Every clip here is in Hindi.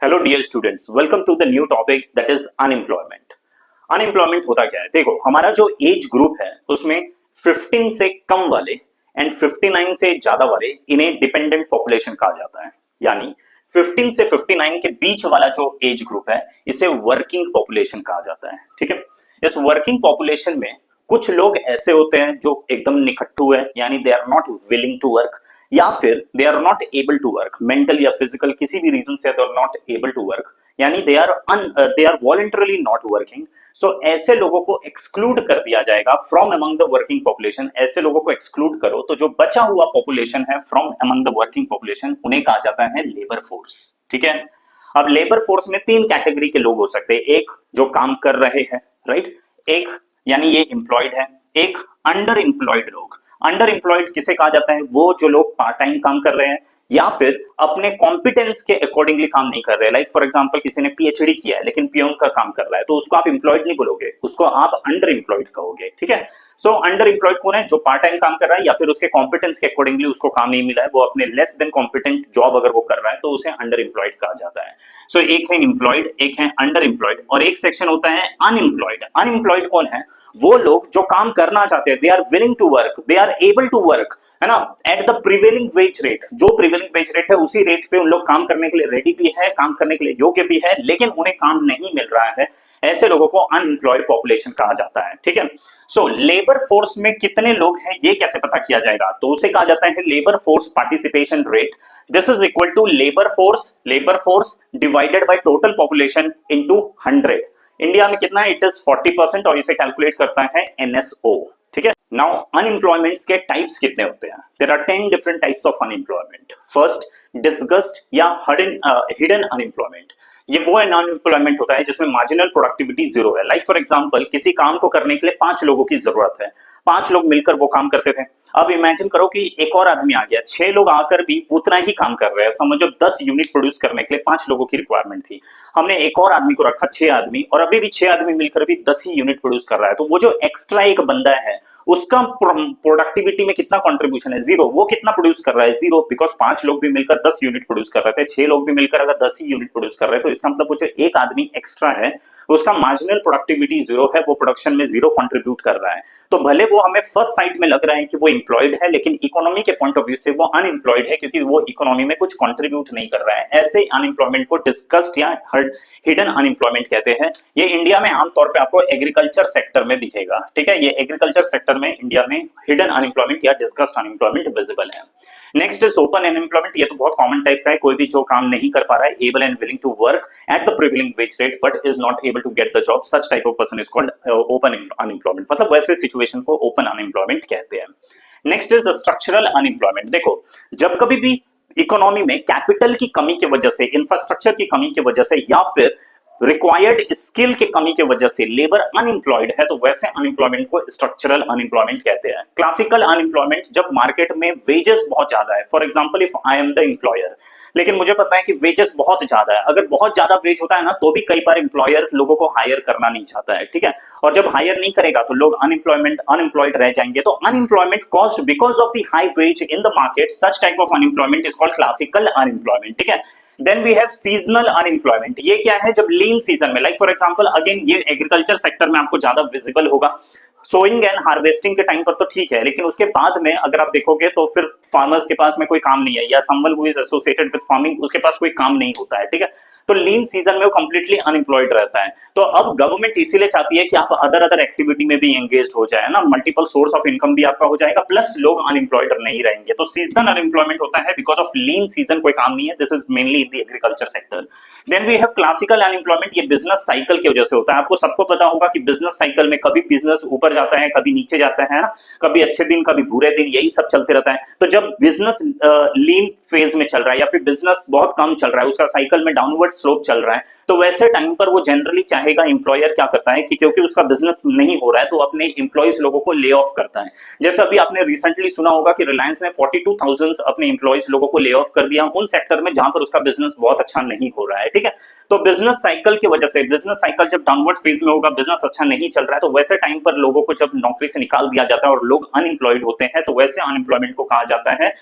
Hello dear students, welcome to the new topic that is unemployment. Unemployment होता क्या है? देखो, हमारा जो एज ग्रुप है उसमें 15 से कम वाले एंड 59 से ज्यादा वाले इन्हें डिपेंडेंट पॉपुलेशन कहा जाता है। यानी 15 से 59 के बीच वाला जो एज ग्रुप है इसे वर्किंग पॉपुलेशन कहा जाता है। ठीक है, इस वर्किंग पॉपुलेशन में कुछ लोग ऐसे होते हैं जो एकदम निकट्टू है, यानी they are not willing to work, या फिर they are not able to work, mental या फिजिकल किसी भी रीजन से they are not able to work, यानी they are voluntarily not working. So ऐसे लोगों को एक्सक्लूड कर दिया जाएगा from among the working population. ऐसे लोगों को एक्सक्लूड करो तो जो बचा हुआ पॉपुलेशन है from among the working population उन्हें कहा जाता है लेबर फोर्स। ठीक है, अब लेबर फोर्स में तीन कैटेगरी के लोग हो सकते हैं। एक जो काम कर रहे हैं, राइट, एक यानी ये एम्प्लॉयड है, एक अंडर एम्प्लॉयड लोग। अंडर एम्प्लॉयड किसे कहा जाता है? वो जो लोग पार्ट टाइम काम कर रहे हैं या फिर अपने कॉम्पिटेंस के अकॉर्डिंगली काम नहीं कर रहे हैं। लाइक फॉर एग्जांपल किसी ने पीएचडी किया है लेकिन पियोन का काम कर रहा है, तो उसको आप एम्प्लॉयड नहीं बोलोगे, उसको आप अंडर एम्प्लॉयड कहोगे। ठीक है, सो अंडर एम्प्लॉयड कौन है? जो पार्ट टाइम काम कर रहा है या फिर उसके कॉम्पिटेंस के अकॉर्डिंगली उसको काम नहीं मिला है, वो अपने लेस देन कॉम्पिटेंट जॉब अगर वो कर रहा है तो उसे अंडर एम्प्लॉयड कहा जाता है। सो एक है एम्प्लॉयड, एक है अंडर एम्प्लॉयड, और एक सेक्शन होता है अनएम्प्लॉयड। अनएम्प्लॉयड कौन है? वो लोग जो काम करना चाहते हैं, they are willing to work, they are able to work, है ना, at the prevailing wage rate. जो प्रिवेलिंग वेज रेट है उसी रेट पे उन लोग काम करने के लिए रेडी भी है, काम करने के लिए योग्य भी है, लेकिन उन्हें काम नहीं मिल रहा है। ऐसे लोगों को अनएम्प्लॉयड पॉपुलेशन कहा जाता है। ठीक है, सो लेबर फोर्स में कितने लोग हैं ये कैसे पता किया जाएगा? तो उसे कहा जाता है labour force participation rate. This is equal to labour force divided by total population into 100। India में कितना है? इट इज 40% और इसे कैलकुलेट करता है एनएसओ। ठीक है, नाउ अनएम्प्लॉयमेंट्स के टाइप्स कितने होते हैं? There are 10 different types of unemployment. First, disguised या हिडन अनएम्प्लॉयमेंट। ये वो अनएम्प्लॉयमेंट होता है जिसमें मार्जिनल प्रोडक्टिविटी जीरो है। लाइक फॉर एग्जांपल किसी काम को करने के लिए 5 लोगों की जरूरत है, 5 लोग मिलकर वो काम करते थे। अब इमेजिन करो कि एक और आदमी आ गया, 6 लोग आकर भी उतना ही काम कर रहे हैं। समझो 10 यूनिट प्रोड्यूस करने के लिए 5 लोगों की रिक्वायरमेंट थी, हमने एक और आदमी को रखा 6 आदमी, और अभी भी 6 आदमी मिलकर भी 10 ही यूनिट प्रोड्यूस कर रहा है। तो वो जो एक्स्ट्रा एक बंदा है उसका प्रोडक्टिविटी में कितना कंट्रीब्यूशन है? जीरो। वो कितना प्रोड्यूस कर रहा है? जीरो, बिकॉज 5 लोग भी मिलकर 10 यूनिट प्रोड्यूस कर रहे थे, 6 लोग भी मिलकर अगर 10 ही यूनिट प्रोड्यूस कर रहे हैं तो इसका मतलब वो जो एक आदमी एक्स्ट्रा है उसका मार्जिनल प्रोडक्टिविटी जीरो है, वो प्रोडक्शन में जीरो कंट्रीब्यूट कर रहा है। तो भले वो हमें फर्स्ट साइड में लग रहा है कि वो एम्प्लॉयड है, लेकिन इकोनॉमी के पॉइंट ऑफ व्यू से वो अनएम्प्लॉयड है क्योंकि वो इकोनॉमी में कुछ कंट्रीब्यूट नहीं कर रहा है। ऐसे अनएम्प्लॉयमेंट को डिस्कस्ड या हिडन अनएम्प्लॉयमेंट कहते हैं। ये इंडिया में आमतौर पे आपको एग्रीकल्चर सेक्टर में दिखेगा। ठीक है, ये एग्रीकल्चर सेक्टर में इंडिया में हिडन अनएम्प्लॉयमेंट या डिस्कस्ड अनएम्प्लॉयमेंट विजिबल है। Next is open unemployment. ये तो बहुत कॉमन टाइप का है, कोई भी जो काम नहीं कर पा रहा है, able and willing to work at the prevailing wage rate but is not able to get the job, such type of person is called open unemployment. मतलब वैसे सिचुएशन को ओपन अनएम्प्लॉयमेंट कहते हैं। Next is structural unemployment. देखो, जब कभी भी इकोनॉमी में कैपिटल की कमी की वजह से, इंफ्रास्ट्रक्चर की कमी की वजह से या फिर रिक्वायर्ड स्किल की कमी की वजह से लेबर अनएम्प्लॉयड है तो वैसे अनएम्प्लॉयमेंट को स्ट्रक्चरल अनएम्प्लॉयमेंट कहते हैं। क्लासिकल अनएम्प्लॉयमेंट, जब मार्केट में वेजेस बहुत ज्यादा है। For example if I am the employer, लेकिन मुझे पता है कि वेजेस बहुत ज्यादा है, अगर बहुत ज्यादा वेज होता है ना तो भी कई बार एम्प्लॉयर लोगों को हायर करना नहीं चाहता है। ठीक है, और जब हायर नहीं करेगा तो लोग अनएम्प्लॉयड रह जाएंगे। तो unemployment caused because of the high wage in the market, such type of unemployment is called classical unemployment. ठीक है, then we have seasonal unemployment. ये क्या है? जब लीन सीजन में, लाइक फॉर एग्जांपल अगेन ये एग्रीकल्चर सेक्टर में आपको ज्यादा विजिबल होगा। सोइंग एंड हार्वेस्टिंग के टाइम पर तो ठीक है, लेकिन उसके बाद में अगर आप देखोगे तो फिर फार्मर्स के पास में कोई काम नहीं है, या someone who is associated with farming उसके पास कोई काम नहीं होता है। ठीक है, तो लीन सीजन में वो कंप्लीटली अनएम्प्लॉयड रहता है। तो अब गवर्नमेंट इसीलिए चाहती है कि आप अदर एक्टिविटी में भी एंगेज हो जाए ना, मल्टीपल सोर्स ऑफ इनकम भी आपका हो जाएगा, प्लस लोग अनएम्प्लॉयड नहीं रहेंगे। तो सीजनल अनएम्प्लॉयमेंट होता है बिकॉज ऑफ लीन सीजन, कोई काम नहीं है। This is mainly in the agriculture sector. Then we have classical unemployment. ये बिजनेस साइकिल की वजह से होता है। आपको सबको पता होगा कि बिजनेस साइकिल में कभी बिजनेस ऊपर जाता है, कभी नीचे जाता है ना, कभी अच्छे दिन कभी बुरे दिन, यही सब चलते रहता है। तो जब बिजनेस लीन फेज में चल रहा है या फिर बिजनेस बहुत कम चल रहा है, उसका साइकिल में डाउनवर्ड स्लोप चल रहा है, तो वैसे टाइम पर वो जनरली चाहेगा, एम्प्लॉयर क्या करता है कि क्योंकि उसका बिजनेस नहीं हो रहा है तो अपने एम्प्लॉइज लोगों को ले ऑफ करता है। जैसे अभी आपने रिसेंटली सुना होगा कि रिलायंस ने 42,000 अपने एम्प्लॉइज लोगों को ले ऑफ कर दिया उन सेक्टर में जहां पर उसका बिजनेस बहुत अच्छा नहीं हो रहा है। ठीक है, तो बिजनेस साइकिल की वजह से, बिजनेस साइकिल जब डाउनवर्ड फेज में होगा, बिजनेस अच्छा नहीं चल रहा है, तो वैसे टाइम पर लोगों लोगों को जब नौकरी से निकाल दिया जाता है और लोग अनएम्प्लॉयड होते हैं, तो वैसे अनएम्प्लॉयमेंट को कहा जाता है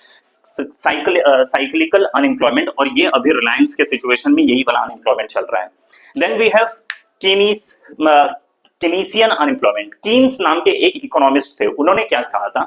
साइक्लिकल अनएम्प्लॉयमेंट, और ये अभी रिलायंस के सिचुएशन में यही वाला अनएम्प्लॉयमेंट चल रहा है। Then we have Keynesian unemployment. Keynes नाम के एक इकोनॉमिस्ट थे, उन्होंने क्या कहा था,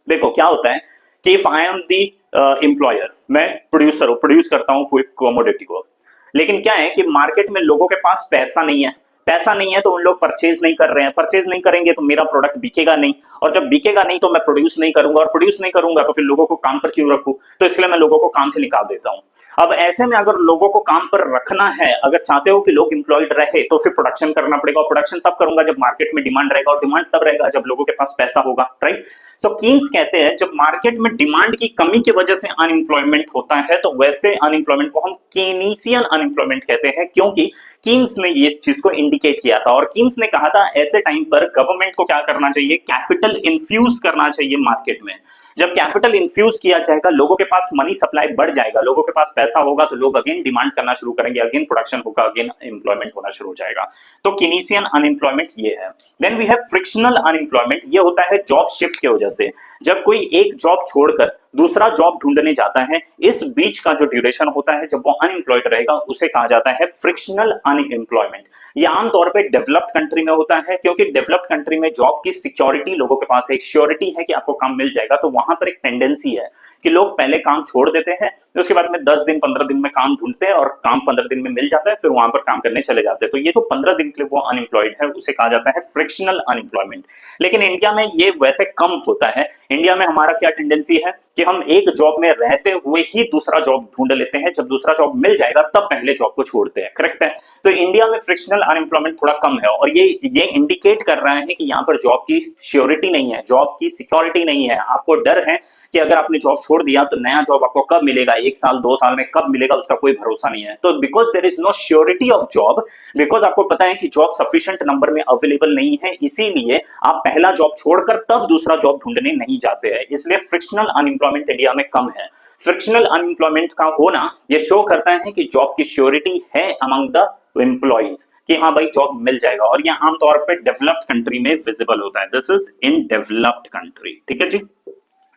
देखो क्या होता है कि if I am the employer, मैं प्रोड्यूसर हूं, प्रोड्यूस करता हूं कोई कमोडिटी को, लेकिन क्या है कि मार्केट में लोगों के पास पैसा नहीं है, पैसा नहीं है तो उन लोग परचेज नहीं कर रहे हैं, परचेज नहीं करेंगे तो मेरा प्रोडक्ट बिकेगा नहीं, और जब बिकेगा नहीं तो मैं प्रोड्यूस नहीं करूंगा, और प्रोड्यूस नहीं करूंगा तो फिर लोगों को काम पर क्यों रखूं, तो इसलिए मैं लोगों को काम से निकाल देता हूं। अब ऐसे में अगर लोगों को काम पर रखना है, अगर चाहते हो कि लोग एम्प्लॉयड रहे, तो फिर प्रोडक्शन करना पड़ेगा, और प्रोडक्शन तब करूंगा जब मार्केट में डिमांड रहेगा, और डिमांड तब रहेगा जब लोगों के पास पैसा होगा, राइट। सो कीन्स कहते हैं जब मार्केट में डिमांड की कमी की वजह से अनएम्प्लॉयमेंट होता है, तो वैसे अनएम्प्लॉयमेंट को हम कीनीसियन अनएम्प्लॉयमेंट कहते हैं, क्योंकि कीन्स ने ये चीज को इंडिकेट किया था। और कीन्स ने कहा था ऐसे टाइम पर गवर्नमेंट को क्या करना चाहिए, कैपिटल इन्फ्यूज करना चाहिए मार्केट में। जब कैपिटल इन्फ्यूज किया जाएगा, लोगों के पास मनी सप्लाई बढ़ जाएगा, लोगों के पास पैसा होगा, तो लोग अगेन डिमांड करना शुरू करेंगे, अगेन प्रोडक्शन होगा, अगेन एम्प्लॉयमेंट होना शुरू हो जाएगा। तो कीनीसियन अनएम्प्लॉयमेंट ये है। Then we have frictional unemployment, ये होता है जॉब शिफ्ट की वजह से, जब कोई एक जॉब छोड़कर दूसरा जॉब ढूंढने जाता है, इस बीच का जो ड्यूरेशन होता है जब वो अनएम्प्लॉयड रहेगा, उसे कहा जाता है फ्रिक्शनल अनएम्प्लॉयमेंट। ये आमतौर पे डेवलप्ड कंट्री में होता है, क्योंकि डेवलप्ड कंट्री में जॉब की सिक्योरिटी लोगों के पास है, एक श्योरिटी है कि आपको काम मिल जाएगा, तो वहां पर एक टेंडेंसी है कि लोग पहले काम छोड़ देते हैं, उसके बाद में 10 दिन 15 दिन में काम ढूंढते हैं, और काम 15 दिन में मिल जाता है, फिर वहां पर काम करने चले जाते हैं। तो ये जो 15 दिन के लिए वो अनएम्प्लॉयड है, उसे कहा जाता है फ्रिक्शनल अनएम्प्लॉयमेंट। लेकिन इंडिया में ये वैसे कम होता है। इंडिया में हमारा क्या टेंडेंसी है कि हम एक जॉब में रहते हुए ही दूसरा जॉब ढूंढ लेते हैं, जब दूसरा जॉब मिल जाएगा तब पहले जॉब को छोड़ते हैं, करेक्ट है। तो इंडिया में फ्रिक्शनल अनएम्प्लॉयमेंट थोड़ा कम है, और ये इंडिकेट कर रहा है कि यहाँ पर जॉब की श्योरिटी नहीं है, जॉब की सिक्योरिटी नहीं है। आपको डर है कि अगर आपने जॉब छोड़ दिया तो नया जॉब आपको कब मिलेगा, 1 साल 2 साल में कब मिलेगा, उसका कोई भरोसा नहीं है। तो because there is no surety of job, because आपको पता है कि जॉब सफिशिएंट नंबर में अवेलेबल नहीं है, इसीलिए आप पहला जॉब छोड़कर तब दूसरा जॉब ढूंढने नहीं जाते हैं, इसलिए फ्रिक्शनल अनएम्प्लॉयमेंट इंडिया में कम है। फ्रिक्शनल अनएम्प्लॉयमेंट का होना ये शो करता है कि जॉब की श्योरिटी है अमंग द एम्प्लॉइज, कि हाँ भाई जॉब मिल जाएगा, और ये आमतौर पे डेवलप्ड कंट्री में विजिबल होता है। This is in developed country, ठीक है जी।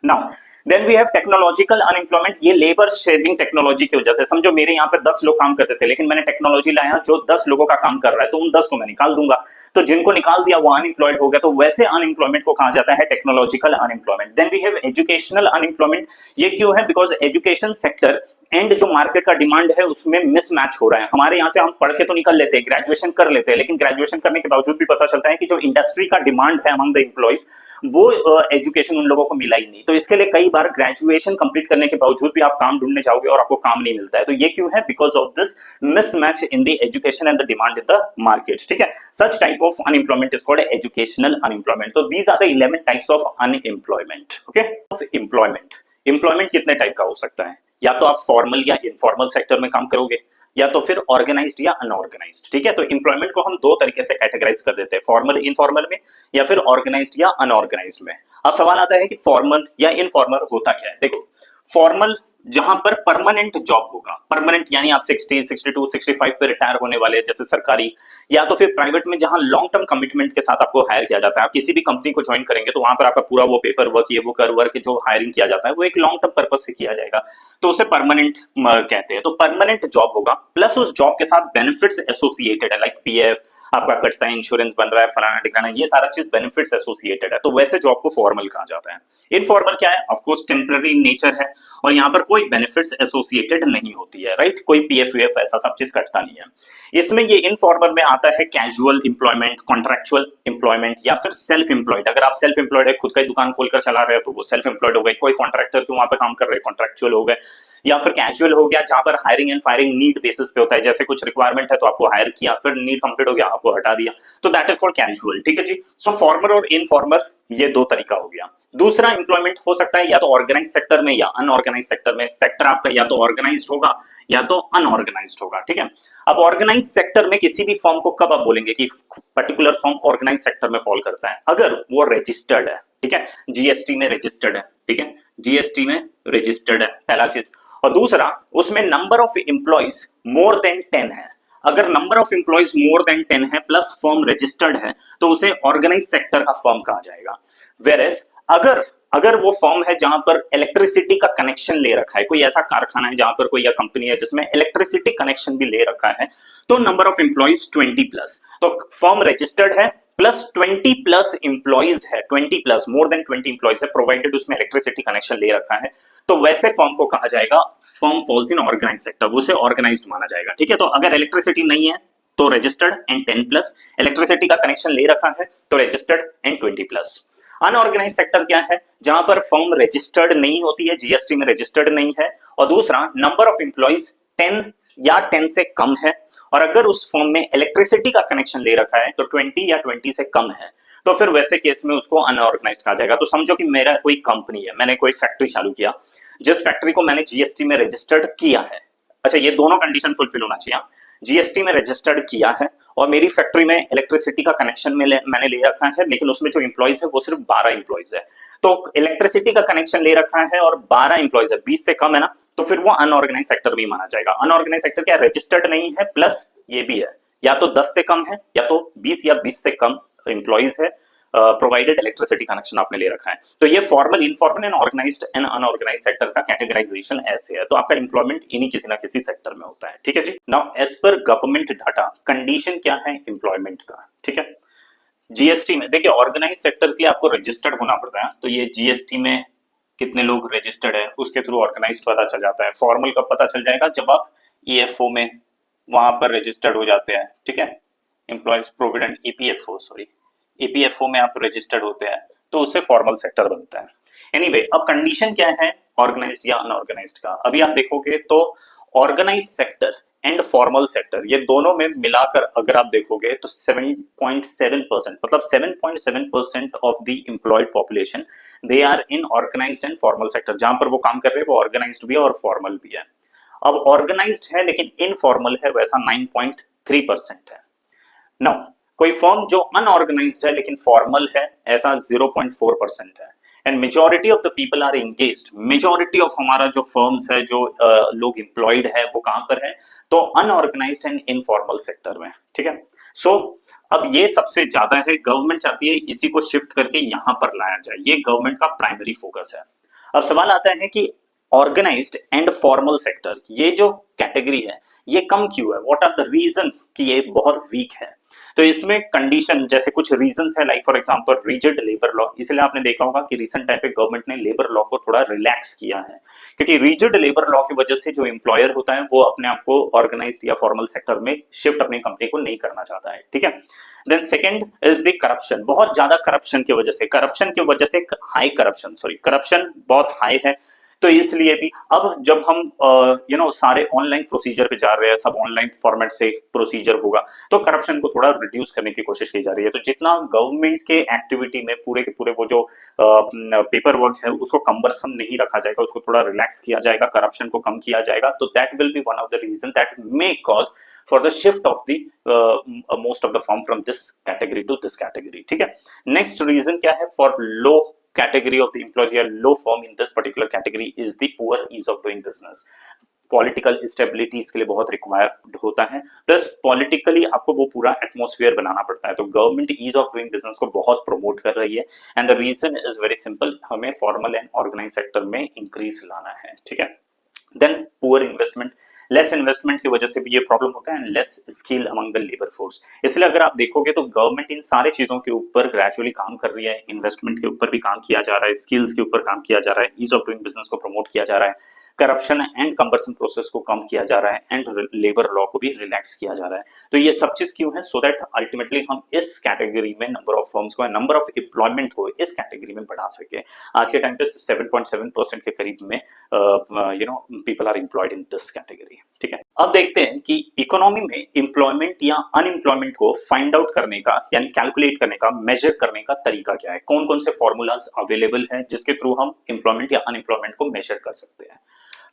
Now then we have technological unemployment, ये लेबर शेयरिंग टेक्नोलॉजी की वजह से। समझो मेरे यहाँ पे 10 लोग काम करते थे, लेकिन मैंने टेक्नोलॉजी लाया जो 10 लोगों का काम कर रहा है, तो उन 10 को मैं निकाल दूंगा, तो जिनको निकाल दिया वो अनएम्प्लॉयड हो गया, तो वैसे अनएम्प्लॉयमेंट को कहा जाता है technological unemployment. Then we have educational unemployment, ये क्यों है, बिकॉज एजुकेशन सेक्टर एंड जो मार्केट का डिमांड है उसमें मिसमैच हो रहा है। हमारे यहाँ से हम पढ़ के तो निकल लेते हैं, ग्रेजुएशन कर लेते हैं, लेकिन ग्रेजुएशन करने के बावजूद भी पता चलता है कि जो इंडस्ट्री का डिमांड है अमंग द एम्प्लॉइज, वो एजुकेशन उन लोगों को मिला ही नहीं। तो इसके लिए कई बार ग्रेजुएशन कंप्लीट करने के बावजूद भी आप काम ढूंढने जाओगे और आपको काम नहीं मिलता है। तो ये क्यों है, because of this mismatch in the education and the demand in the market, ठीक है। Such type of unemployment is called educational unemployment. तो these are the 11 types of unemployment, okay. Of employment, employment कितने टाइप का हो सकता है, या तो आप फॉर्मल या इनफॉर्मल सेक्टर में काम करोगे, या तो फिर ऑर्गेनाइज्ड या अनऑर्गेनाइज्ड, ठीक है। तो एम्प्लॉयमेंट को हम दो तरीके से कैटेगराइज कर देते हैं, फॉर्मल इनफॉर्मल में, या फिर ऑर्गेनाइज्ड या अनऑर्गेनाइज्ड में। अब सवाल आता है कि फॉर्मल या इनफॉर्मल होता क्या है। देखो, फॉर्मल जहां पर परमानेंट जॉब होगा, परमानेंट यानी आप 60, 62, 65 पे रिटायर होने वाले, जैसे सरकारी या तो फिर प्राइवेट में, जहां लॉन्ग टर्म कमिटमेंट के साथ आपको हायर किया जाता है। आप किसी भी कंपनी को ज्वाइन करेंगे तो वहां पर आपका पूरा वो पेपर वर्क, ये वो कर वर्क जो हायरिंग किया जाता है, वो एक लॉन्ग टर्म पर्पज से किया जाएगा, तो उसे परमानेंट कहते हैं। तो परमानेंट जॉब होगा, प्लस उस जॉब के साथ बेनिफिट्स एसोसिएटेड है, लाइक पीएफ आपका कटता है, इंश्योरेंस बन रहा है, फलाना ठिकाना, ये सारा चीज बेनिफिट्स एसोसिएटेड है, तो वैसे जॉब को फॉर्मल कहा जाता है। इनफॉर्मल क्या है, ऑफ कोर्स टेम्पररी नेचर है, और यहाँ पर कोई बेनिफिट्स एसोसिएटेड नहीं होती है, राइट, कोई पीएफ वीएफ ऐसा सब चीज कटता नहीं है। इसमें ये इनफॉर्मल में आता है कैजुअल एम्प्लॉयमेंट, कॉन्ट्रैक्चुअल एम्प्लॉयमेंट, या फिर सेल्फ एम्प्लॉयड। अगर आप सेल्फ एम्प्लॉयड है, खुद का ही दुकान खोलकर चला रहे हो, तो वो सेल्फ एम्प्लॉयड हो गए। कोई कॉन्ट्रैक्टर तो वहां पर काम कर रहे हैं, कॉन्ट्रैक्चुअल हो गए। या फिर कैजुअल हो गया, जहां पर hiring and firing need basis पे होता है, जैसे कुछ रिक्वायरमेंट है तो आपको हायर किया, फिर नीड कंप्लीट हो गया आपको हटा दिया, तो दैट इज कॉल्ड कैजुअल, ठीक है जी। सो फॉर्मल और इनफॉर्मल ये दो तरीका हो गया। दूसरा एम्प्लॉयमेंट हो सकता है या तो ऑर्गेनाइज सेक्टर में या अनऑर्गेनाइज सेक्टर में। सेक्टर आपका या तो ऑर्गेनाइज्ड होगा या तो अनऑर्गेनाइज्ड होगा, ठीक है। अब ऑर्गेनाइज सेक्टर में किसी भी फॉर्म को कब आप बोलेंगे कि पर्टिकुलर फॉर्म ऑर्गेनाइज सेक्टर में फॉल करता है, अगर वो रजिस्टर्ड है, ठीक है, जीएसटी में रजिस्टर्ड है, ठीक है, जीएसटी में रजिस्टर्ड है, पहला चीज। और दूसरा, उसमें number of employees more than 10 है। अगर number of employees more than 10 है प्लस फर्म रजिस्टर्ड है तो उसे ऑर्गेनाइज सेक्टर का फर्म कहा जाएगा। वेरएज अगर अगर वो फर्म है जहां पर इलेक्ट्रिसिटी का कनेक्शन ले रखा है, कोई ऐसा कारखाना है जहां पर कोई या कंपनी है जिसमें इलेक्ट्रिसिटी कनेक्शन भी ले रखा है, तो नंबर ऑफ एम्प्लॉयज 20 प्लस, तो फर्म रजिस्टर्ड है प्लस 20 प्लस एम्प्लॉयज है, 20 प्लस मोर देन 20 एम्प्लॉयज है, प्रोवाइडेड उसमें इलेक्ट्रिसिटी कनेक्शन ले रखा है, तो वैसे फर्म को कहा जाएगा firm falls in organise sector, उसे ऑर्गेनाइज्ड माना जाएगा। ठीक है, तो अगर इलेक्ट्रिसिटी नहीं है तो रजिस्टर्ड एंड 10 प्लस, इलेक्ट्रिसिटी का कनेक्शन ले रखा है तो registered and 20 plus. Unorganise sector क्या है? जहां पर फर्म रजिस्टर्ड नहीं होती है, जीएसटी में रजिस्टर्ड नहीं है, और दूसरा नंबर ऑफ एम्प्लॉइज 10 या 10 से कम है, और अगर उस फर्म में इलेक्ट्रिसिटी का कनेक्शन ले रखा है तो 20 या 20 से कम है, तो फिर वैसे केस में उसको अनऑर्गेनाइज्ड कहा जाएगा। तो समझो कि मेरा कोई कंपनी है, मैंने कोई फैक्ट्री चालू किया, जिस फैक्ट्री को मैंने जीएसटी में रजिस्टर्ड किया है, अच्छा ये दोनों कंडीशन फुलफिल होना चाहिए, जीएसटी में रजिस्टर्ड किया है और मेरी फैक्ट्री में इलेक्ट्रिसिटी का कनेक्शन मैंने ले रखा है, लेकिन उसमें जो एम्प्लॉइज है वो सिर्फ 12 एम्प्लॉइज है, तो इलेक्ट्रिसिटी का कनेक्शन ले रखा है और 12 एम्प्लॉइज है, 20 से कम है ना, तो फिर वो अनऑर्गेनाइज सेक्टर भी माना जाएगा। अनऑर्गेनाइज सेक्टर क्या? रजिस्टर्ड नहीं है प्लस ये भी है, या तो 10 से कम है या तो 20 या 20 से कम एम्प्लॉइज है, प्रोवाइडेड इलेक्ट्रिसिटी कनेक्शन आपने ले रखा है। तो ये formal, informal and organised and unorganised sector का कैटेगराइजेशन ऐसे है। तो आपका एम्प्लॉयमेंट इन्हीं किसी ना किसी सेक्टर में होता है। ठीक है जी। Now as per government data condition क्या है एम्प्लॉयमेंट का? ठीक है, जीएसटी में देखिए ऑर्गेनाइज सेक्टर के लिए आपको रजिस्टर्ड होना पड़ता है, तो ये जीएसटी में कितने लोग रजिस्टर्ड है उसके थ्रू ऑर्गेनाइज पता चल जाता है। फॉर्मल कब पता चल जाएगा? जब आप ईएफओ में वहां पर रजिस्टर्ड हो जाते हैं। ठीक है, employees provident EPFO, sorry EPFO में आप रजिस्टर्ड होते हैं तो उससे फॉर्मल सेक्टर बनता है। एनीवे, अब कंडीशन क्या है ऑर्गेनाइज्ड या अनऑर्गेनाइज्ड का? अभी आप देखोगे तो organised sector and formal sector ये दोनों में मिलाकर अगर आप देखोगे तो 7.7% मतलब 7.7% of the employed population they are in organised and formal sector. जहां पर वो काम कर रहे हैं वो ऑर्गेनाइज्ड भी है और फॉर्मल भी है। अब ऑर्गेनाइज्ड है लेकिन इनफॉर्मल है, वैसा 9.3% है। नो, कोई फर्म जो अनऑर्गेनाइज्ड है लेकिन फॉर्मल है, ऐसा 0.4% है। And majority of the people are engaged, majority of हमारा जो फर्म्स है, जो लोग एम्प्लॉयड है, वो कहां पर है? तो अनऑर्गेनाइज्ड एंड इनफॉर्मल सेक्टर में। ठीक है, सो अब ये सबसे ज्यादा है, गवर्नमेंट चाहती है इसी को शिफ्ट करके यहां पर लाया जाए, ये गवर्नमेंट का प्राइमरी फोकस है। अब सवाल आता है कि ऑर्गेनाइज्ड एंड फॉर्मल सेक्टर ये जो कैटेगरी है ये कम क्यों है? व्हाट आर द रीजन कि ये बहुत वीक है? तो इसमें कंडीशन जैसे कुछ रीजंस है, like for example rigid labour law. इसलिए आपने देखा होगा कि रिसेंट टाइम पे गवर्नमेंट ने लेबर लॉ को थोड़ा रिलैक्स किया है, क्योंकि रिजिड लेबर लॉ की वजह से जो एम्प्लॉयर होता है वो अपने आप को ऑर्गेनाइज्ड या फॉर्मल सेक्टर में शिफ्ट अपनी कंपनी को नहीं करना चाहता है। ठीक है, then second is the corruption. बहुत ज्यादा करप्शन की वजह से हाई करप्शन, सॉरी करप्शन बहुत हाई है, तो इसलिए भी अब जब हम सारे ऑनलाइन प्रोसीजर पे जा रहे हैं, सब ऑनलाइन फॉर्मेट से प्रोसीजर होगा, तो करप्शन को थोड़ा रिड्यूस करने की कोशिश की जा रही है। तो जितना गवर्नमेंट के एक्टिविटी में पूरे के पूरे वो जो पेपर वर्क है उसको कम्बरसम नहीं रखा जाएगा, उसको थोड़ा रिलैक्स किया जाएगा, करप्शन को कम किया जाएगा, तो that will be one of the reason that may cause for the shift of the most of the firm from this category to this category. ठीक है, नेक्स्ट रीजन क्या है? For low category of the employee or low firm in this particular category is the poor ease of doing business. Political stability इसके लिए बहुत रिक्वायर्ड होता है, प्लस पॉलिटिकली आपको वो पूरा एटमॉस्फेयर बनाना पड़ता है। तो government ease of doing business को बहुत प्रमोट कर रही है, and the reason is very simple, हमें फॉर्मल एंड ऑर्गेनाइज सेक्टर में इंक्रीज लाना है। ठीक है, then poor investment, less investment की वजह से भी ये प्रॉब्लम होता है, and less skill among the labour force. इसलिए अगर आप देखोगे तो गवर्नमेंट इन सारी चीजों के ऊपर ग्रेजुअली काम कर रही है, इन्वेस्टमेंट के ऊपर भी काम किया जा रहा है, स्किल्स के ऊपर काम किया जा रहा है, ईज ऑफ डूइंग बिजनेस को प्रमोट किया जा रहा है, करप्शन एंड कंबरसन प्रोसेस को कम किया जा रहा है, एंड लेबर लॉ को भी रिलैक्स किया जा रहा है। तो ये सब चीज क्यों है? सो दैट अल्टीमेटली हम इस कैटेगरी में नंबर ऑफ फर्म्स को, नंबर ऑफ एम्प्लॉयमेंट को इस कैटेगरी में बढ़ा सके। आज के टाइम पे 7.7% के करीब में people are employed in this category. ठीक है, अब देखते हैं कि इकोनॉमी में एम्प्लॉयमेंट या अनएम्प्लॉयमेंट को फाइंड आउट करने का यानी कैलकुलेट करने का, मेजर करने का तरीका क्या है, कौन कौन से फॉर्मूलाज अवेलेबल हैं जिसके थ्रू हम एम्प्लॉयमेंट या अनएम्प्लॉयमेंट को मेजर कर सकते हैं।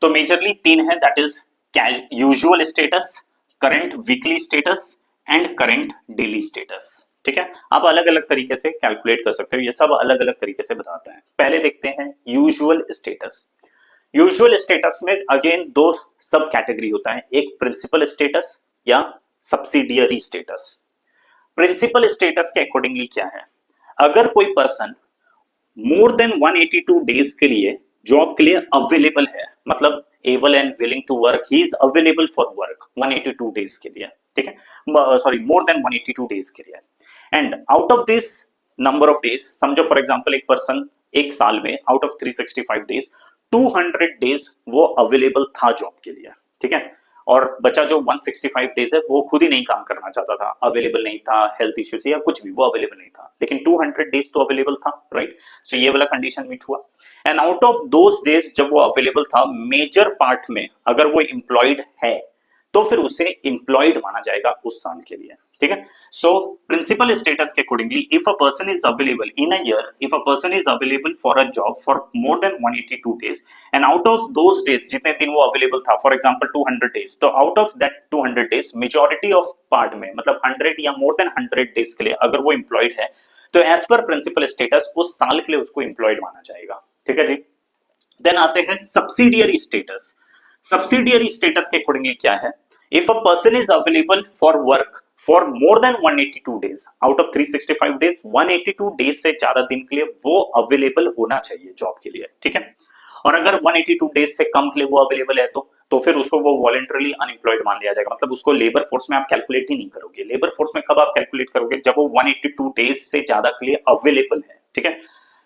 तो मेजरली 3 है, that is usual status, current weekly status and current daily status. ठीक है, आप अलग अलग तरीके से कैलकुलेट कर सकते हो, ये सब अलग अलग तरीके से बताते हैं। पहले देखते हैं यूजुअल स्टेटस। यूजुअल स्टेटस में अगेन 2 सब कैटेगरी होता है, एक प्रिंसिपल स्टेटस या सब्सिडियरी स्टेटस। प्रिंसिपल स्टेटस के अकॉर्डिंगली क्या है, अगर कोई पर्सन मोर देन 182 डेज के लिए जॉब के लिए अवेलेबल है, मतलब able and willing to work, he is available for work 182 days के लिए, ठीक है, सॉरी मोर देन 182 डेज के लिए, and out of this number of days, समझो फॉर एग्जांपल एक पर्सन एक साल में आउट ऑफ 365 डेज 200 डेज वो अवेलेबल था जॉब के लिए, ठीक है, और बचा जो 165 डेज है वो खुद ही नहीं काम करना चाहता था, अवेलेबल नहीं था, हेल्थ इश्यू से या कुछ भी, वो अवेलेबल नहीं था, लेकिन 200 डेज तो अवेलेबल था, राइट। सो ये वाला कंडीशन मीट हुआ, and out of those days जब वो अवेलेबल था, मेजर पार्ट में अगर वो एम्प्लॉयड है तो फिर उसे एम्प्लॉयड माना जाएगा उस साल के लिए, ठीक है। सो प्रिंसिपल स्टेटस के accordingly if a person is available in a year, if a person is available for a job for more than 182 days, and out of those days जितने दिन वो अवेलेबल था, फॉर एग्जांपल 200 डेज, तो out of that 200 days majority of part में, मतलब 100 या मोर देन 100 डेज के लिए अगर वो एम्प्लॉयड है, तो एज पर प्रिंसिपल स्टेटस उस साल के लिए उसको एम्प्लॉयड माना जाएगा, ठीक है जी। देन आते हैं सब्सिडियरी स्टेटस। सब्सिडियरी स्टेटस के अकॉर्डिंगली क्या है, if a person is available for work for more than 182 days, out of 365 days 182 days से ज्यादा दिन के लिए वो अवेलेबल होना चाहिए जॉब के लिए, ठीक है, और अगर 182 डेज से कम के लिए वो अवेलेबल है तो फिर उसको वो वॉलंटरली अनएम्प्लॉयड मान लिया जाएगा, मतलब उसको लेबर फोर्स में आप कैलकुलेट ही नहीं करोगे। लेबर फोर्स में कब आप कैलकुलेट करोगे, जब वो 182 डेज से ज्यादा के लिए अवेलेबल है, ठीक है।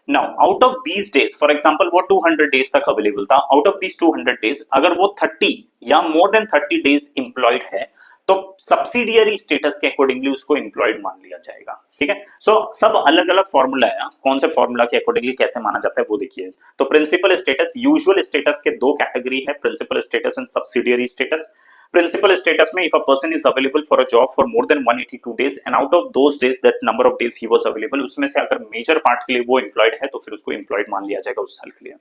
Now, out of these days, for example, वो 200 days तक अवेलेबल था, out of these 200 days, अगर वो 30 या more than 30 days employed है, तो सब्सिडियरी स्टेटस के अकॉर्डिंगली उसको एम्प्लॉयड मान लिया जाएगा, ठीक है। सो सब अलग अलग फॉर्मूला है, कौन से फॉर्मूला के अकॉर्डिंगली कैसे माना जाता है वो देखिए। तो प्रिंसिपल स्टेटस, यूजुअल स्टेटस के दो कैटेगरी है, principal status and subsidiary status. Principal status में if a person is available for a job for more than 182 days and out of those days that number of days he was available, उसमें से अगर मेजर पार्ट के लिए वो एम्प्लॉयड है तो फिर उसको एम्प्लॉयड मान लिया जाएगा उस साल के लिए।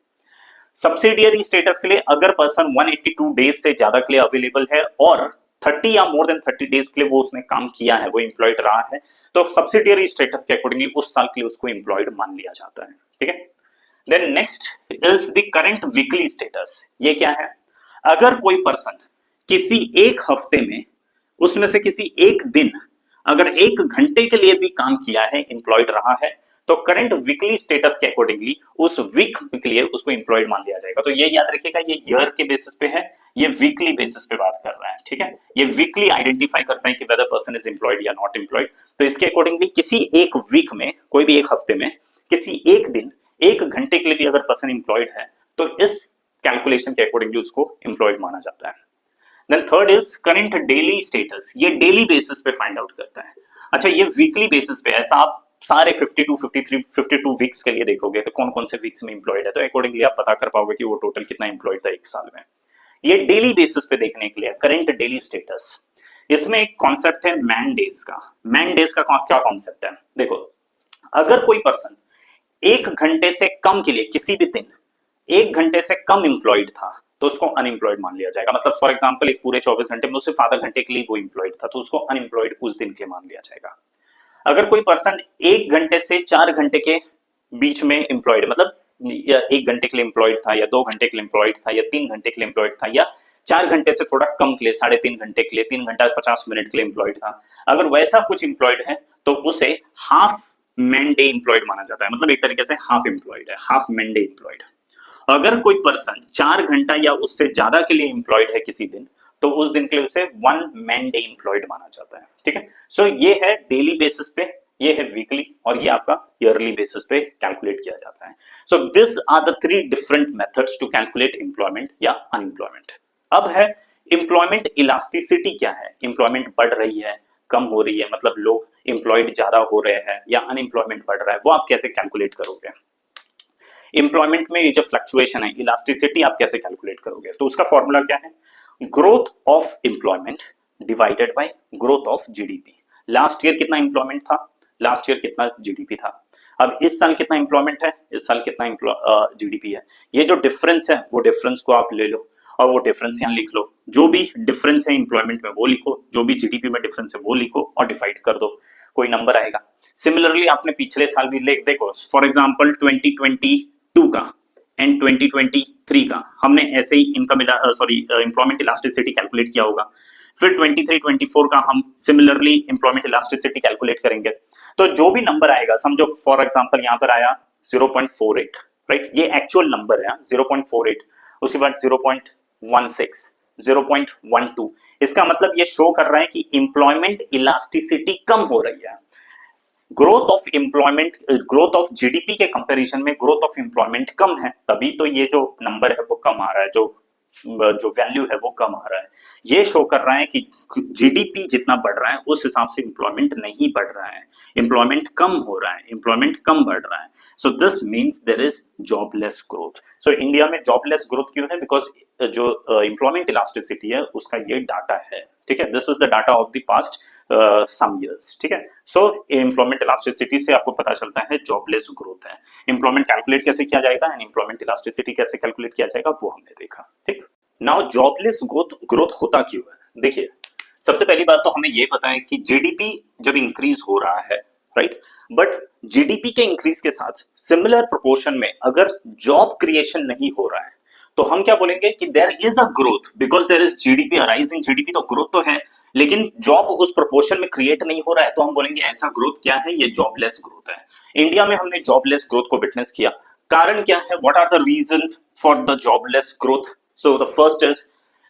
सब्सिडियरी स्टेटस के लिए अगर पर्सन 182 डेज से ज्यादा के लिए अवेलेबल है और 30 या मोर देन 30 डेज के लिए वो उसने काम किया है, वो एम्प्लॉयड रहा है, तो सब्सिडियरी स्टेटस के अकॉर्डिंगली उस साल के लिए उसको एम्प्लॉयड मान लिया जाता है, ठीक है। Then next is the current weekly status. ये क्या है, अगर कोई पर्सन किसी एक हफ्ते में, उसमें से किसी एक दिन अगर 1 घंटे के लिए भी काम किया है, एम्प्लॉयड रहा है, तो करंट वीकली स्टेटस के अकॉर्डिंगली उस वीक के लिए उसको एम्प्लॉयड मान लिया जाएगा। तो ये याद रखिएगा, ये ईयर के बेसिस पे है, ये वीकली बेसिस पे बात कर रहा है, ठीक है। ये वीकली आइडेंटिफाई करता है कि वेदर पर्सन इज एम्प्लॉयड या नॉट एम्प्लॉयड। तो इसके अकॉर्डिंगली किसी एक वीक में, कोई भी एक हफ्ते में, किसी एक दिन 1 घंटे के लिए भी अगर पर्सन एम्प्लॉयड है, तो इस कैलकुलेशन के अकॉर्डिंगली उसको एम्प्लॉयड माना जाता है। Then third is current daily status. ये डेली बेसिस पे फाइंड आउट करता है। अच्छा, ये वीकली बेसिस पे, ऐसा आप सारे 52, 53, 52 वीक्स के लिए देखोगे तो कौन कौन से वीक्स में एम्प्लॉयड है, तो अकॉर्डिंगली आप पता कर पाओगे कि वो टोटल कितना एम्प्लॉयड था एक साल में। ये डेली बेसिस पे देखने के लिए करंट डेली स्टेटस। इसमें एक कॉन्सेप्ट है मैन डेज का। मैन डेज का क्या कॉन्सेप्ट है, देखो, अगर कोई पर्सन 1 घंटे से कम के लिए किसी भी दिन 1 घंटे से कम एम्प्लॉयड था, तो उसको अनएम्प्लॉयड मान लिया जाएगा। मतलब फॉर एग्जांपल एक पूरे 24 घंटे में सिर्फ आधा घंटे के लिए वो एम्प्लॉयड था, तो उसको अनएम्प्लॉयड उस दिन के लिए मान लिया जाएगा। अगर कोई पर्सन 1 घंटे से 4 घंटे के बीच में एम्प्लॉयड, मतलब 1 घंटे के लिए एम्प्लॉयड था, या 2 घंटे के लिए एम्प्लॉयड था, या 3 घंटे के लिए एम्प्लॉयड था, या 4 घंटे से थोड़ा कम के लिए 3.5 घंटे के लिए, 3 घंटा 50 मिनट के लिए एम्प्लॉयड था, अगर वैसा कुछ एम्प्लॉयड है तो उसे हाफ मैन डे एम्प्लॉयड माना जाता है। मतलब एक तरीके से हाफ एम्प्लॉयड है, हाफ मैन डे एम्प्लॉयड। अगर कोई पर्सन 4 घंटा या उससे ज्यादा के लिए एम्प्लॉयड है किसी दिन, तो उस दिन के लिए उसे 1 मैन डे एम्प्लॉयड माना जाता है, ठीक है। सो ये है डेली बेसिस पे, ये है वीकली, और ये आपका ईयरली बेसिस पे कैलकुलेट किया जाता है। So this are the 3 different methods to calculate employment या अनएम्प्लॉयमेंट। अब है एम्प्लॉयमेंट इलास्टिसिटी क्या है, एम्प्लॉयमेंट बढ़ रही है, कम हो रही है, मतलब लोग एम्प्लॉयड ज्यादा हो रहे हैं या अनएम्प्लॉयमेंट बढ़ रहा है, वो आप कैसे कैलकुलेट करोगे। एम्प्लॉयमेंट में ये जो फ्लक्चुएशन है, इलास्टिसिटी आप कैसे कैलकुलेट करोगे, तो उसका फॉर्मूला क्या है, growth of employment divided by growth of GDP. Last year कितना एम्प्लॉयमेंट था, लास्ट ईयर कितना जीडीपी था, अब इस साल कितना एम्प्लॉयमेंट है, इस साल कितना जीडीपी है। ये जो डिफरेंस है वो डिफरेंस को आप ले लो और वो डिफरेंस यहाँ लिख लो, जो भी डिफरेंस है एम्प्लॉयमेंट में वो लिखो, जो भी जीडीपी में डिफरेंस है वो लिखो और डिवाइड कर दो, कोई नंबर आएगा। सिमिलरली आपने पिछले साल भी लिख देखो, फॉर एग्जांपल 2022 का एंड 2023 का हमने ऐसे ही इनकम एम्प्लॉयमेंट इलास्टिसिटी कैलकुलेट किया होगा। फिर 23 24 का हम सिमिलरली इंप्लॉयमेंट इलास्टिसिटी कैलकुलेट करेंगे। तो जो भी नंबर आएगा, समझो फॉर एग्जांपल यहां पर आया 0.48, राइट, ये एक्चुअल नंबर है 0.48, उसके बाद 0.16, 0.12, इसका मतलब ये शो कर रहा है कि इंप्लॉयमेंट इलास्टिसिटी कम हो रही है। Growth of employment, growth of GDP के कंपैरिजन में ग्रोथ ऑफ एम्प्लॉयमेंट कम है, तभी तो ये जो नंबर है वो कम आ रहा है, जो वैल्यू है वो कम आ रहा है। ये शो कर रहा है कि जीडीपी जितना बढ़ रहा है उस हिसाब से एम्प्लॉयमेंट नहीं बढ़ रहा है, एम्प्लॉयमेंट कम हो रहा है, एम्प्लॉयमेंट कम बढ़ रहा है। So this means there is jobless growth. So India में जॉबलेस ग्रोथ क्यों है? बिकॉज जो एम्प्लॉयमेंट इलास्टिसिटी है उसका ये डाटा है, ठीक है, this is the data of the past some years, ठीक है। सो एम्प्लॉयमेंट इलास्टिसिटी से आपको पता चलता है जॉबलेस ग्रोथ है। एम्प्लॉयमेंट कैलकुलेट कैसे किया जाएगा एंड एम्प्लॉयमेंट इलास्टिसिटी कैसे कैलकुलेट किया जाएगा वो हमने देखा, ठीक। नाउ जॉबलेस ग्रोथ होता क्यों है? देखिए, सबसे पहली बात तो हमें ये पता है कि जीडीपी जब इंक्रीज हो रहा है, राइट, बट जीडीपी के इंक्रीज के साथ सिमिलर प्रोपोर्शन में अगर जॉब क्रिएशन नहीं हो रहा है तो हम क्या बोलेंगे कि there is a growth, because there is GDP, rise in GDP, तो ग्रोथ तो है लेकिन जॉब उस प्रोपोर्शन में क्रिएट नहीं हो रहा है, तो हम बोलेंगे ऐसा ग्रोथ क्या है? ये जॉबलेस ग्रोथ है। इंडिया में हमने जॉबलेस ग्रोथ को विटनेस किया। कारण क्या है? What are the reason for the jobless growth? So the first is,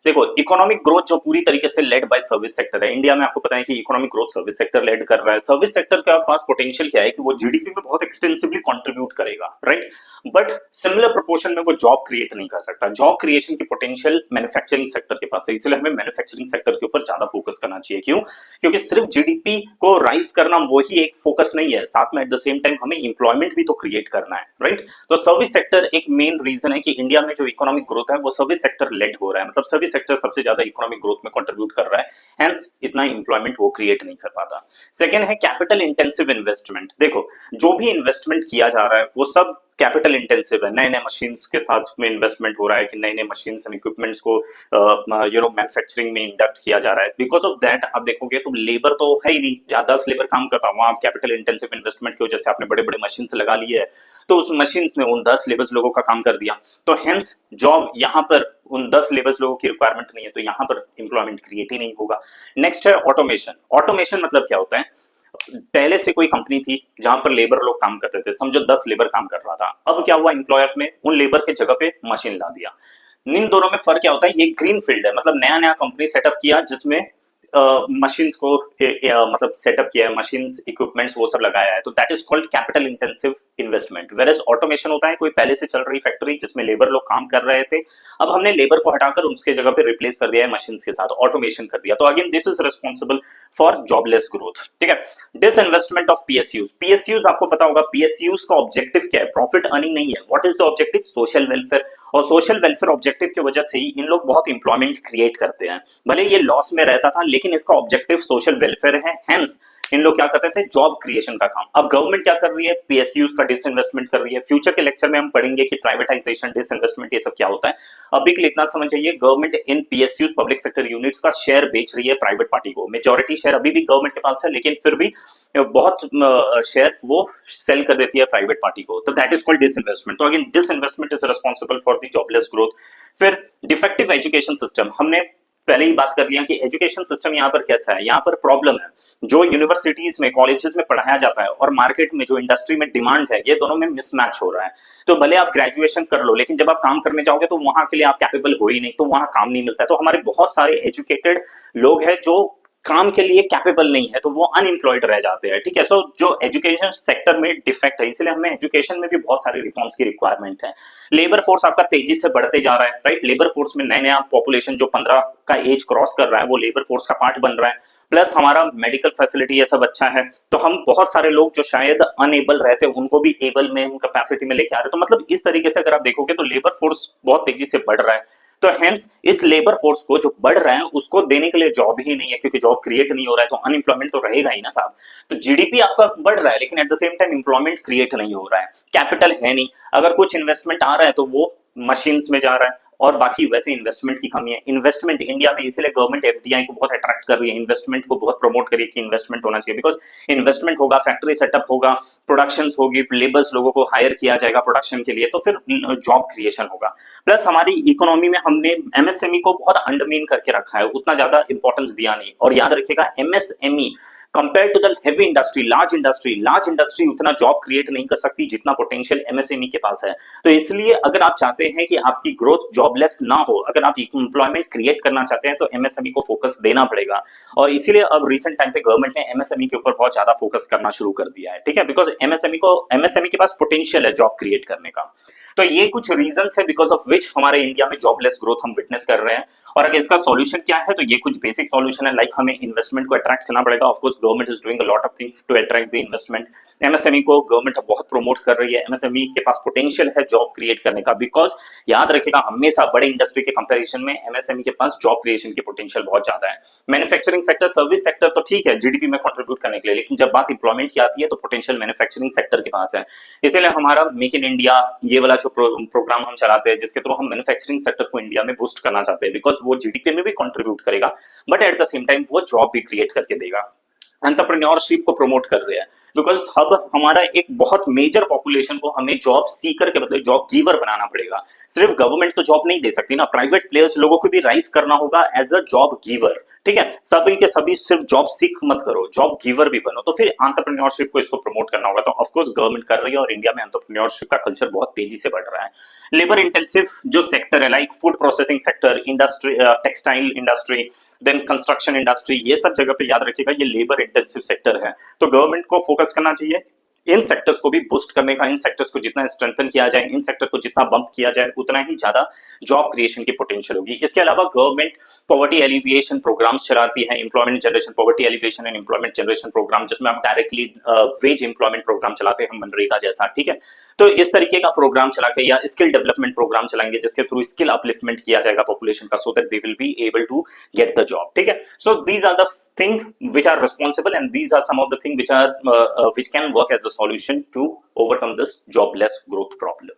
देखो, इकोनॉमिक ग्रोथ जो पूरी तरीके से लेड बाय सर्विस सेक्टर है। इंडिया में आपको पता है कि economic growth service sector led कर रहा है। सर्विस सेक्टर के पास पोटेंशियल क्या है कि वो जीडीपी में बहुत एक्सटेंसिवली कंट्रीब्यूट करेगा, राइट, बट सिमिलर प्रोपोर्शन में वो जॉब क्रिएट नहीं कर सकता। जॉब क्रिएशन की पोटेंशियल मैन्युफैक्चरिंग सेक्टर के पास है, इसलिए हमें मैन्युफैक्चरिंग सेक्टर के ऊपर ज्यादा फोकस करना चाहिए। क्यों? क्योंकि सिर्फ जीडीपी को राइज करना वही एक फोकस नहीं है, साथ में एट द सेम टाइम हमें इंप्लॉयमेंट भी तो क्रिएट करना है, राइट। तो सर्विस सेक्टर एक मेन रीजन है कि इंडिया में जो इकोनॉमिक ग्रोथ है वो सर्विस सेक्टर लेड हो रहा है, मतलब सर्विस सेक्टर सबसे ज्यादा इकोनॉमिक ग्रोथ में कंट्रीब्यूट कर रहा है, हेंस इतना इंप्लॉयमेंट वो क्रिएट नहीं कर पाता। सेकंड है कैपिटल इंटेंसिव इन्वेस्टमेंट। देखो, जो भी इन्वेस्टमेंट किया जा रहा है वो सब कैपिटल इंटेंसिव है। नए नए मशीन्स के साथ में इन्वेस्टमेंट हो रहा है कि नए नए मशीन्स एंड इक्विपमेंट्स को मैन्युफैक्चरिंग में इंडक्ट किया जा रहा है। बिकॉज ऑफ दैट आप देखोगे तो लेबर तो है ही नहीं, जहां 10 लेबर काम करता है वहां आप कैपिटल इंटेंसिव इन्वेस्टमेंट की वजह से आपने बड़े बड़े मशीन लगा लिए है, तो उस मशीन ने उन 10 लेबर लोगों का काम कर दिया, तो हेंस जॉब यहाँ पर उन 10 लेबर लोगों की रिक्वायरमेंट नहीं है, तो यहाँ पर एम्प्लॉयमेंट क्रिएट ही नहीं होगा। नेक्स्ट है ऑटोमेशन। ऑटोमेशन मतलब क्या होता है? पहले से कोई कंपनी थी जहां पर लेबर लोग काम करते थे, समझो 10 लेबर काम कर रहा था, अब क्या हुआ, एम्प्लॉयर ने उन लेबर के जगह पे मशीन ला दिया। इन दोनों में फर्क क्या होता है? ये ग्रीन फील्ड है, मतलब नया नया कंपनी सेटअप किया जिसमें मशीन्स को मतलब सेटअप किया है, मशीन्स इक्विपमेंट्स वो सब लगाया है, तो that is called capital intensive investment. Whereas automation होता है कोई पहले से चल रही फैक्ट्री जिसमें लेबर लोग काम कर रहे थे, अब हमने लेबर को हटाकर उसके जगह पे रिप्लेस कर दिया है मशीन्स के साथ, ऑटोमेशन कर दिया, तो again this is responsible for jobless growth, ठीक है। Disinvestment of PSUs. पीएसयूज आपको पता होगा, पीएसयूज का ऑब्जेक्टिव क्या है? प्रॉफिट अर्निंग नहीं है। What is the objective? Social welfare. और सोशल वेलफेयर ऑब्जेक्टिव की वजह से ही इन लोग बहुत इंप्लॉयमेंट क्रिएट करते हैं, भले ये लॉस में रहता था लेकिन इसका ऑब्जेक्टिव सोशल वेलफेयर है, हेंस इन लोग क्या करते थे? जॉब क्रिएशन का काम। अब गवर्नमेंट क्या कर रही है? पीएसयूज का डिसइन्वेस्टमेंट कर रही है। फ्यूचर के लेक्चर में हम पढ़ेंगे कि प्राइवेटाइजेशन, डिसइन्वेस्टमेंट, ये सब क्या होता है। अभी के लिए इतना समझ जाइए, government in PSUs public sector units का शेयर बेच रही है प्राइवेट पार्टी को। मेजॉरिटी शेयर अभी भी गवर्नमेंट के पास है, लेकिन फिर भी बहुत शेयर वो सेल कर देती है प्राइवेट पार्टी को, तो दैट इज कॉल्ड डिसइन्वेस्टमेंट। तो again disinvestment is responsible for the jobless growth. फिर डिफेक्टिव एजुकेशन सिस्टम, हमने पहले ही बात कर लिया कि एजुकेशन सिस्टम यहाँ पर कैसा है। यहाँ पर प्रॉब्लम है, जो यूनिवर्सिटीज में, कॉलेजेस में पढ़ाया जाता है और मार्केट में जो इंडस्ट्री में डिमांड है, ये दोनों में मिसमैच हो रहा है। तो भले आप ग्रेजुएशन कर लो लेकिन जब आप काम करने जाओगे तो वहां के लिए आप कैपेबल हो ही नहीं, तो वहां काम नहीं मिलता है। तो हमारे बहुत सारे एजुकेटेड लोग हैं जो काम के लिए कैपेबल नहीं है, तो वो अनएम्प्लॉयड रह जाते हैं, ठीक है। सो जो एजुकेशन सेक्टर में डिफेक्ट है, इसलिए हमें एजुकेशन में भी बहुत सारे रिफॉर्म्स की रिक्वायरमेंट है। लेबर फोर्स आपका तेजी से बढ़ते जा रहा है, राइट। लेबर फोर्स में नया नया पॉपुलेशन जो 15 का एज क्रॉस कर रहा है वो लेबर फोर्स का पार्ट बन रहा है, प्लस हमारा मेडिकल फैसिलिटी ये सब अच्छा है, तो हम बहुत सारे लोग जो शायद अनएबल रहते हैं उनको भी एबल में, कैपेसिटी में लेके आ रहे हैं। तो मतलब इस तरीके से अगर आप देखोगे तो लेबर फोर्स बहुत तेजी से बढ़ रहा है, तो हेंस इस लेबर फोर्स को जो बढ़ रहा है उसको देने के लिए जॉब ही नहीं है, क्योंकि जॉब क्रिएट नहीं हो रहा है तो अनएम्प्लॉयमेंट तो रहेगा ही ना साहब। तो जीडीपी आपका बढ़ रहा है लेकिन at the same time employment create नहीं हो रहा है, कैपिटल है नहीं। अगर कुछ इन्वेस्टमेंट आ रहा है तो वो मशीन्स में जा रहा है, और बाकी वैसे इन्वेस्टमेंट की कमी है। इन्वेस्टमेंट इंडिया में इसलिए गवर्नमेंट एफडीआई को बहुत अट्रैक्ट कर रही है, इन्वेस्टमेंट को बहुत प्रमोट कर रही है कि इन्वेस्टमेंट होना चाहिए, बिकॉज इन्वेस्टमेंट होगा, फैक्ट्री सेटअप होगा, प्रोडक्शन होगी, लेबर्स लोगों को हायर किया जाएगा प्रोडक्शन के लिए, तो फिर जॉब क्रिएशन होगा। प्लस हमारी इकोनॉमी में हमने एमएसएमई को बहुत अंडरमीन करके रखा है, उतना ज्यादा इंपॉर्टेंस दिया नहीं। और याद रखिएगा MSME compare to the heavy industry, large industry उतना जॉब क्रिएट नहीं कर सकती जितना पोटेंशियल एमएसएमई के पास है। तो इसलिए अगर आप चाहते हैं कि आपकी ग्रोथ जॉबलेस ना हो, अगर आप एम्प्लॉयमेंट क्रिएट करना चाहते हैं, तो एमएसएमई को फोकस देना पड़ेगा। और इसीलिए अब रिसेंट टाइम पे गवर्नमेंट ने एमएसएमई के ऊपर बहुत ज्यादा फोकस करना शुरू कर दिया है, ठीक है, बिकॉज एमएसएमई के पास पोटेंशियल है जॉब क्रिएट करने का। तो ये कुछ रीजंस है बिकॉज ऑफ विच हमारे इंडिया में जॉबलेस ग्रोथ हम विटनेस कर रहे हैं। और अगर इसका सॉल्यूशन क्या है, तो ये कुछ बेसिक सॉल्यूशन है, लाइक हमें इन्वेस्टमेंट को अट्रैक्ट करना पड़ेगा। Of course government is doing a lot of things to attract the investment. MSME को गवर्नमेंट बहुत प्रमोट कर रही है, एमएसएमई के पास पोटेंशियल है जॉब क्रिएट करने का, बिकॉज याद रखिएगा हमेशा बड़े इंडस्ट्री के कंपैरिजन में एमएसएमई के पास जॉब क्रिएशन की पोटेंशियल बहुत ज्यादा है। मैन्युफैक्चरिंग सेक्टर, सर्विस सेक्टर तो ठीक है जीडीपी में कंट्रीब्यूट करने के लिए, लेकिन जब बात इंप्लॉयमेंट की आती है तो पोटेंशियल मैन्युफैक्चरिंग सेक्टर के पास है। इसलिए हमारा मेक इन इंडिया ये वाला जो प्रोग्राम हम चलाते हैं, जिसके थ्रू हम मैन्युफैक्चरिंग सेक्टर को इंडिया में बूस्ट करना चाहते हैं, बिकॉज वो जीडीपी में भी कंट्रीब्यूट करेगा, but at the same time वो जॉब भी क्रिएट करके देगा। एंटरप्रेन्योरशिप को प्रमोट कर रहे हैं, बिकॉज अब हमारा एक बहुत मेजर पॉपुलेशन को हमें जॉब सीकर के बदले जॉब गिवर बनाना पड़ेगा। सिर्फ गवर्नमेंट तो जॉब नहीं दे सकती ना, प्राइवेट प्लेयर्स लोगों को भी राइज करना होगा एज अ जॉब गिवर, ठीक है। सभी के सभी सिर्फ जॉब सीख मत करो, जॉब गिवर भी बनो। तो फिर एंटरप्रेन्योरशिप को इसको प्रमोट करना होगा, तो ऑफ कोर्स गवर्नमेंट कर रही है, और इंडिया में एंटरप्रेन्योरशिप का कल्चर बहुत तेजी से बढ़ रहा है। लेबर इंटेंसिव जो सेक्टर है, like food processing sector, industry, textile industry, then construction industry, ये सब जगह पे याद रखिएगा ये लेबर इंटेंसिव सेक्टर है। तो गवर्नमेंट को फोकस करना चाहिए इन सेक्टर्स को भी बूस्ट करने का, इन सेक्टर्स को जितना स्ट्रेंथन किया जाए, इन सेक्टर को जितना बंप किया जाए, उतना ही ज्यादा जॉब क्रिएशन की पोटेंशियल होगी। इसके अलावा गवर्नमेंट पॉवर्टी एलिविएशन प्रोग्राम्स चलाती है, employment generation, poverty alleviation and employment generation program, जिसमें हम डायरेक्टली वेज एम्प्लॉयमेंट प्रोग्राम चलाते हैं, मनरेगा जैसा, ठीक है। तो इस तरीके का प्रोग्राम चला के, या स्किल डेवलपमेंट प्रोग्राम चलाएंगे जिसके थ्रू स्किल अपलिफ्टमेंट किया जाएगा पॉपुलेशन का, so that they will be able to get the job, ठीक है। So these are the thing which are responsible, and these are some of the things which are which can work as the solution to overcome this jobless growth problem.